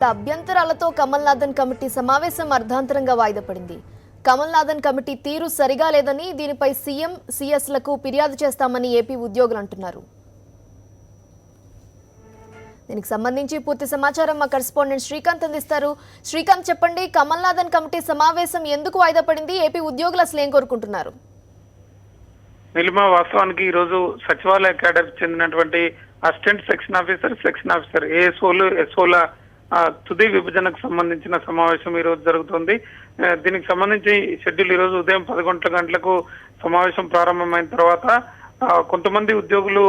అభ్యంతరాలతో Kamalnathan committee సమావేశం అర్ధాంతరంగా వాయిదా పడింది. కమల్నాథన్ కమిటీ తీరు సరిగా లేదని, దీనిపై సీఎం సీఎస్లకు ఫిర్యాదు చేస్తామని ఏపీ ఉద్యోగులు అంటున్నారు. దీనికి సంబంధించి పూర్తి సమాచారం మా కరెస్పాండెంట్ శ్రీకాంత్ అందిస్తారు. శ్రీకాంత్, చెప్పండి, కమల్నాథన్ కమిటీ సమావేశం ఎందుకు వాయిదా పడింది? ఏపీ ఉద్యోగులు అసలు ఏం కోరుకుంటున్నారు? నిలిమ, వాస్తవానికి ఈ రోజు సచివాలయ కేడర్కి చెందినటువంటి అసిస్టెంట్ సెక్షన్ ఆఫీసర్ ఏఎస్ఓలు ఎస్ఓల తుది విభజనకు సంబంధించిన సమావేశం ఈ రోజు జరుగుతుంది. దీనికి సంబంధించి షెడ్యూల్ ఈ రోజు ఉదయం 11 గంటలకు సమావేశం ప్రారంభమైన తర్వాత కొంతమంది ఉద్యోగులు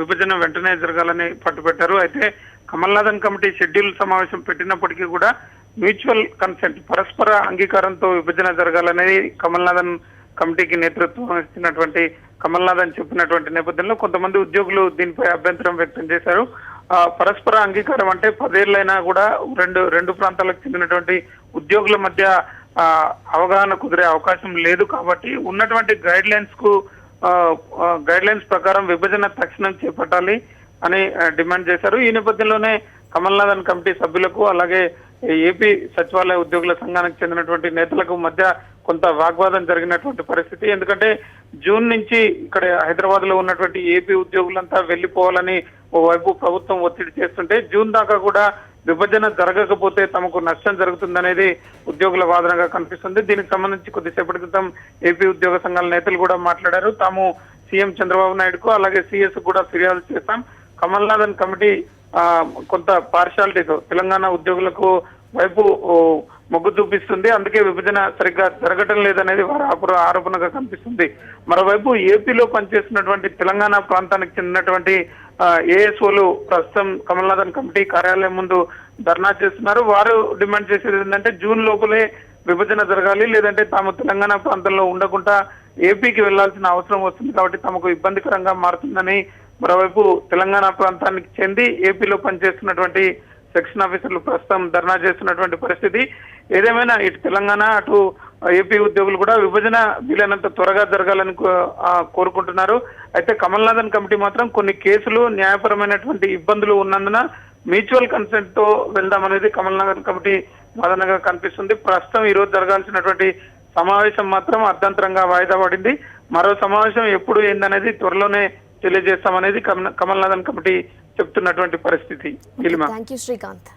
విభజన వెంటనే జరగాలని పట్టుబట్టారు. అయితే కమల్నాథన్ కమిటీ షెడ్యూల్ సమావేశం పెట్టినప్పటికీ కూడా మ్యూచువల్ కన్సెంట్, పరస్పర అంగీకారంతో విభజన జరగాలనేది కమల్నాథన్ కమిటీకి నేతృత్వం ఇచ్చినటువంటి కమల్నాథన్ చెప్పినటువంటి నేపథ్యంలో కొంతమంది ఉద్యోగులు దీనిపై అభ్యంతరం వ్యక్తం చేశారు. పరస్పర అంగీకారం అంటే 10 ఏళ్లైనా కూడా రెండు ప్రాంతాలకు చెందినటువంటి ఉద్యోగుల మధ్య అవగాహన కుదిరే అవకాశం లేదు. కాబట్టి ఉన్నటువంటి గైడ్ లైన్స్ ప్రకారం విభజన తక్షణం చేపట్టాలి అని డిమాండ్ చేశారు. ఈ నేపథ్యంలోనే కమల్నాథన్ కమిటీ సభ్యులకు అలాగే ఏపీ సచివాలయ ఉద్యోగుల సంఘానికి చెందినటువంటి నేతలకు మధ్య కొంత వాగ్వాదం జరిగినటువంటి పరిస్థితి. ఎందుకంటే జూన్ నుంచి ఇక్కడ హైదరాబాద్ లో ఉన్నటువంటి ఏపీ ఉద్యోగులంతా వెళ్లిపోవాలని ఓవైపు ప్రభుత్వం ఒత్తిడి చేస్తుంటే జూన్ దాకా కూడా విభజన జరగకపోతే తమకు నష్టం జరుగుతుందనేది ఉద్యోగుల వాదనగా కనిపిస్తుంది. దీనికి సంబంధించి కొద్దిసేపటి క్రితం ఏపీ ఉద్యోగ సంఘాల నేతలు కూడా మాట్లాడారు. తాము సీఎం చంద్రబాబు నాయుడుకు అలాగే సీఎస్ కూడా ఫిర్యాదు చేస్తాం. కమల్నాథన్ కమిటీ కొంత పార్షాలిటీతో తెలంగాణ ఉద్యోగులకు వైపు మొగ్గు చూపిస్తుంది, అందుకే విభజన సరిగ్గా జరగటం లేదనేది వారి ఆరోపణగా కనిపిస్తుంది. మరోవైపు ఏపీలో పనిచేస్తున్నటువంటి తెలంగాణ ప్రాంతానికి చెందినటువంటి ఏఎస్ఓలు ప్రస్తుతం కమల్నాథన్ కమిటీ కార్యాలయం ముందు ధర్నా చేస్తున్నారు. వారు డిమాండ్ చేసేది ఏంటంటే జూన్ లోపలే విభజన జరగాలి, లేదంటే తాము తెలంగాణ ప్రాంతంలో ఉండకుండా ఏపీకి వెళ్లాల్సిన అవసరం వస్తుంది, కాబట్టి తమకు ఇబ్బందికరంగా మారుతుందని మరోవైపు తెలంగాణ ప్రాంతానికి చెంది ఏపీలో పనిచేస్తున్నటువంటి సెక్షన్ ఆఫీసర్లు ప్రస్తుతం ధర్నా చేస్తున్నటువంటి పరిస్థితి. ఏదేమైనా ఇటు తెలంగాణ అటు ఏపీ ఉద్యోగులు కూడా విభజన వీలైనంత త్వరగా జరగాలని కోరుకుంటున్నారు. అయితే కమల్నాథన్ కమిటీ మాత్రం కొన్ని కేసులు న్యాయపరమైనటువంటి ఇబ్బందులు ఉన్నందున మ్యూచువల్ కన్సెంట్ తో వెళ్దామనేది కమల్నాథన్ కమిటీ వాదనగా కనిపిస్తుంది. ప్రస్తుతం ఈ రోజు జరగాల్సినటువంటి సమావేశం మాత్రం అర్ధాంతరంగా వాయిదా పడింది. మరో సమావేశం ఎప్పుడు ఏందనేది త్వరలోనే తెలియజేస్తామనేది కమల్నాథన్ కమిటీ చెప్తున్నటువంటి పరిస్థితి. థాంక్యూ శ్రీకాంత్.